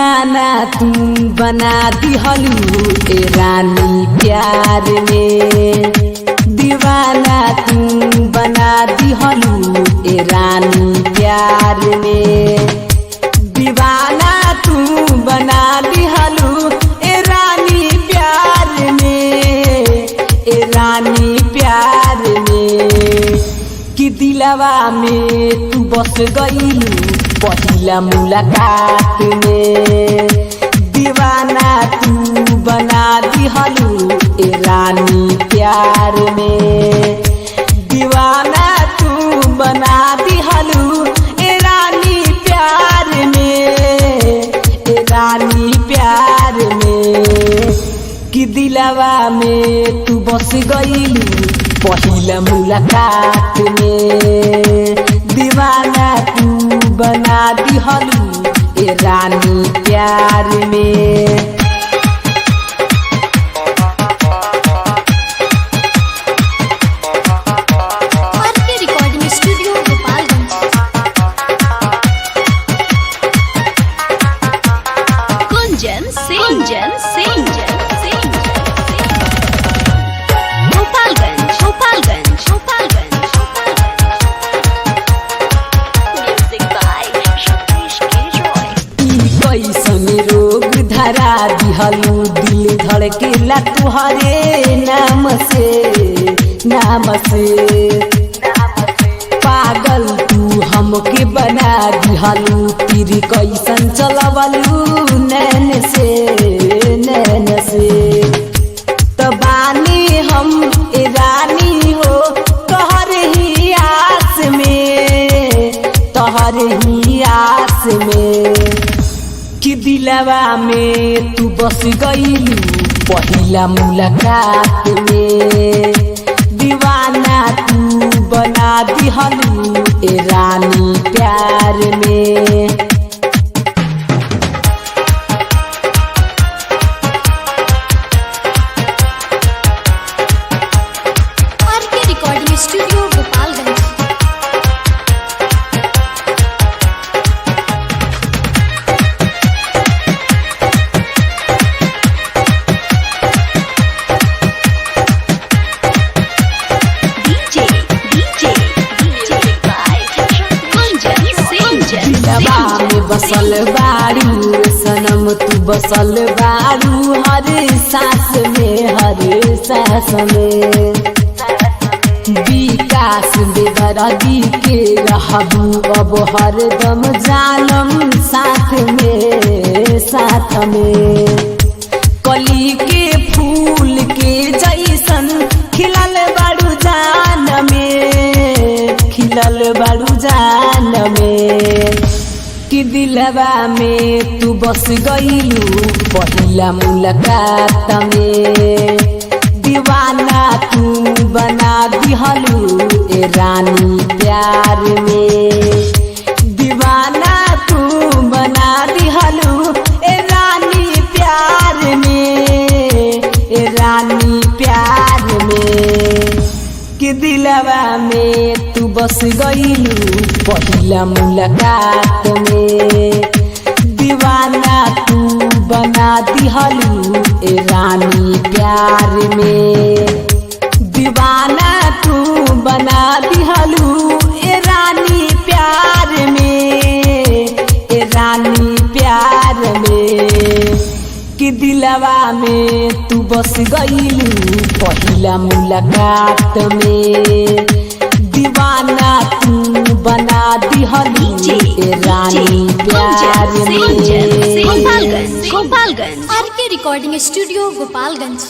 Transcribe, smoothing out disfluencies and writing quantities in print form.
दीवाना तू बना दिहलू ए रानी प्यार में। दीवाना तू बना दिहलू ए रानी प्यार में। दीवाना तू बना दिहलू ए रानी प्यार में। ए रानी प्यार में कि दिलवा में तू बस गईलू पहिला मुलाकात में। दीवाना तू बना दिहलू ए रानी प्यार में। दीवाना तू बना दिहलू ए रानी प्यार में। ए रानी प्यार में कि दिलवा में तू बस गईलू पहिला मुलाकात में। दीवाना तू बना दिहलू ए रानी प्यार में। Recording studio Gopalganj. Kunjan Singh Gopalganj Gopalganj Gopalganj. Music by Satish K Roy. कैसन रोग धरा दिहलू दिल धड़केला तुहरे नाम से। पागल तू हमके बना दिहलू तीर कैसन चलवलू नैन से। तबानी हम ए रानी हो तोहर ही आस में। तोहर ही आस में कि दिलवा में तू बस गईलू पहिला मुलाकात में। दीवाना तू बना दिहलू ए रानी प्यार में। Recording studio Gopalganj. दिलवा में बसल बारू सनम तू बसल बारू हर सांस में। विकास बेदर्दी के रहबू अब हरदम जानम साथ में। कली के फूल के जैसन खिलल बारू जान में। खिलल बारू जान में कि दिलवा में तू बस गईलू पहिला मुलाकात में। दीवाना तू बना दिहलू ए रानी प्यार में। दीवाना तू बना दिहलू ए रानी प्यार में। ए रानी प्यार में कि दिलवा में तू बस गईलू पहिला मुलाकात में। दीवाना तू बना दिहलू ए रानी प्यार में। दीवाना तू बना दिहलू ए रानी प्यार में। ए रानी प्यार में कि दिलवा में तू बस गईलू पहिला मुलाकात में। दीवाना तू बना दिहलू ए रानी प्यार में। गोपालगंज गोपालगंज। Recording studio Gopalganj.